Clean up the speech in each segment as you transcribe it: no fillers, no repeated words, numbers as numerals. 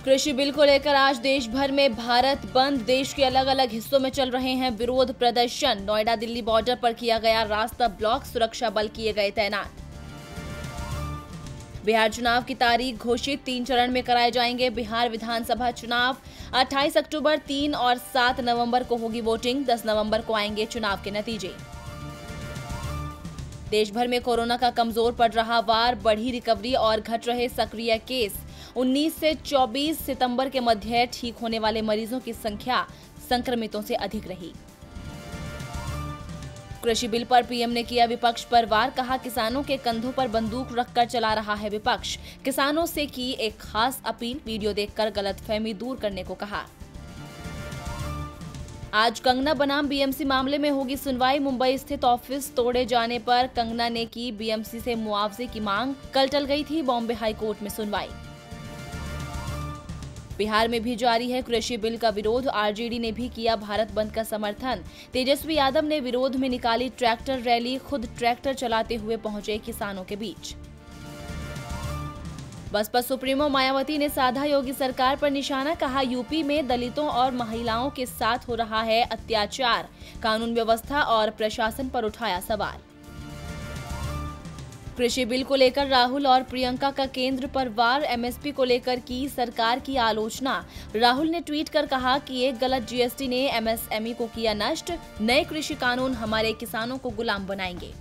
कृषि बिल को लेकर आज देश भर में भारत बंद। देश के अलग अलग हिस्सों में चल रहे हैं विरोध प्रदर्शन। नोएडा दिल्ली बॉर्डर पर किया गया रास्ता ब्लॉक, सुरक्षा बल किए गए तैनात। बिहार चुनाव की तारीख घोषित, 3 चरण में कराए जाएंगे बिहार विधानसभा चुनाव। 28 अक्टूबर, 3 और 7 नवंबर को होगी वोटिंग। 10 नवंबर को आएंगे चुनाव के नतीजे। देश भर में कोरोना का कमजोर पड़ रहा वार, बढ़ी रिकवरी और घट रहे सक्रिय केस। 19 से 24 सितंबर के मध्य ठीक होने वाले मरीजों की संख्या संक्रमितों से अधिक रही। कृषि बिल पर पीएम ने किया विपक्ष पर वार, कहा किसानों के कंधों पर बंदूक रखकर चला रहा है विपक्ष। किसानों से की एक खास अपील, वीडियो देखकर गलतफहमी दूर करने को कहा। आज कंगना बनाम बीएमसी मामले में होगी सुनवाई। मुंबई स्थित ऑफिस तोड़े जाने पर कंगना ने की बीएमसी से मुआवजे की मांग। कल टल गई थी बॉम्बे हाई कोर्ट में सुनवाई। बिहार में भी जारी है कृषि बिल का विरोध। आरजेडी ने भी किया भारत बंद का समर्थन। तेजस्वी यादव ने विरोध में निकाली ट्रैक्टर रैली, खुद ट्रैक्टर चलाते हुए पहुंचे किसानों के बीच। बसपा सुप्रीमो मायावती ने साधा योगी सरकार पर निशाना, कहा यूपी में दलितों और महिलाओं के साथ हो रहा है अत्याचार। कानून व्यवस्था और प्रशासन पर उठाया सवाल। कृषि बिल को लेकर राहुल और प्रियंका का केंद्र पर वार, एमएसपी को लेकर की सरकार की आलोचना। राहुल ने ट्वीट कर कहा कि एक गलत जीएसटी ने एमएसएमई को किया नष्ट। नए कृषि कानून हमारे किसानों को गुलाम बनाएंगे।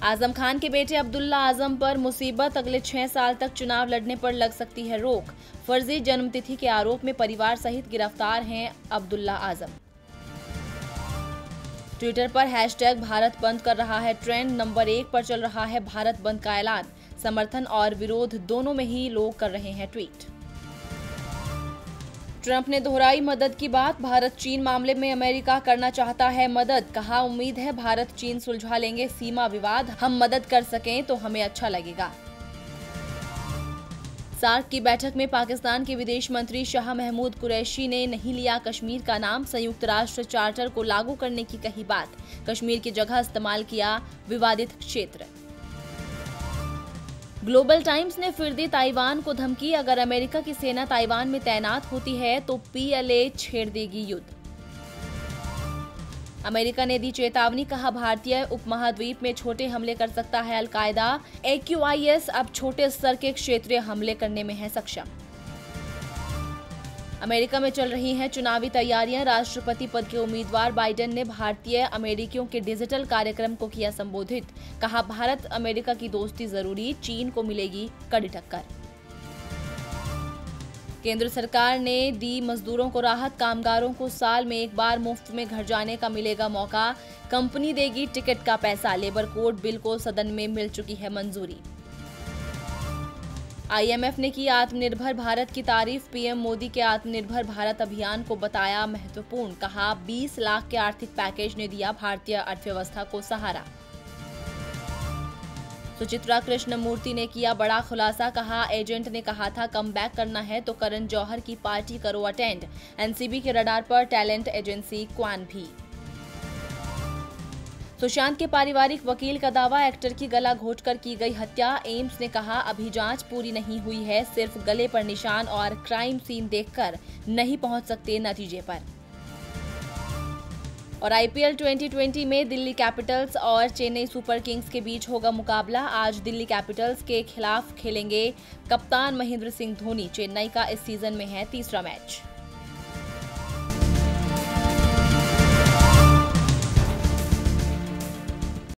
आजम खान के बेटे अब्दुल्ला आजम पर मुसीबत, अगले 6 साल तक चुनाव लड़ने पर लग सकती है रोक। फर्जी जन्मतिथि के आरोप में परिवार सहित गिरफ्तार हैं अब्दुल्ला आजम। ट्विटर पर हैशटैग भारत बंद कर रहा है ट्रेंड, नंबर 1 पर चल रहा है भारत बंद का ऐलान। समर्थन और विरोध दोनों में ही लोग कर रहे हैं ट्वीट। ट्रंप ने दोहराई मदद की बात, भारत चीन मामले में अमेरिका करना चाहता है मदद। कहा उम्मीद है भारत चीन सुलझा लेंगे सीमा विवाद, हम मदद कर सकें तो हमें अच्छा लगेगा। सार्क की बैठक में पाकिस्तान के विदेश मंत्री शाह महमूद कुरैशी ने नहीं लिया कश्मीर का नाम। संयुक्त राष्ट्र चार्टर को लागू करने की कही बात, कश्मीर की जगह इस्तेमाल किया विवादित क्षेत्र। ग्लोबल टाइम्स ने फिर दी ताइवान को धमकी, अगर अमेरिका की सेना ताइवान में तैनात होती है तो पीएलए छेड़ देगी युद्ध। अमेरिका ने दी चेतावनी, कहा भारतीय उपमहाद्वीप में छोटे हमले कर सकता है अलकायदा। AQIS अब छोटे स्तर के क्षेत्रीय हमले करने में है सक्षम। अमेरिका में चल रही हैं चुनावी तैयारियां। राष्ट्रपति पद के उम्मीदवार बाइडेन ने भारतीय अमेरिकियों के डिजिटल कार्यक्रम को किया संबोधित। कहा भारत अमेरिका की दोस्ती जरूरी, चीन को मिलेगी कड़ी टक्कर। केंद्र सरकार ने दी मजदूरों को राहत, कामगारों को साल में एक बार मुफ्त में घर जाने का मिलेगा मौका। कंपनी देगी टिकट का पैसा। लेबर कोड बिल को सदन में मिल चुकी है मंजूरी। IMF ने की आत्मनिर्भर भारत की तारीफ, पीएम मोदी के आत्मनिर्भर भारत अभियान को बताया महत्वपूर्ण। कहा 20 लाख के आर्थिक पैकेज ने दिया भारतीय अर्थव्यवस्था को सहारा। सुचित्रा कृष्णमूर्ति ने किया बड़ा खुलासा, कहा एजेंट ने कहा था कम बैक करना है तो करण जौहर की पार्टी करो अटेंड। एनसीबी के रडार पर टैलेंट एजेंसी क्वान भी। सुशांत के पारिवारिक वकील का दावा, एक्टर की गला घोंटकर की गई हत्या। एम्स ने कहा अभी जांच पूरी नहीं हुई है, सिर्फ गले पर निशान और क्राइम सीन देखकर नहीं पहुंच सकते नतीजे पर। और IPL 2020 में दिल्ली कैपिटल्स और चेन्नई सुपर किंग्स के बीच होगा मुकाबला। आज दिल्ली कैपिटल्स के खिलाफ खेलेंगे कप्तान महेंद्र सिंह धोनी। चेन्नई का इस सीजन में है तीसरा मैच।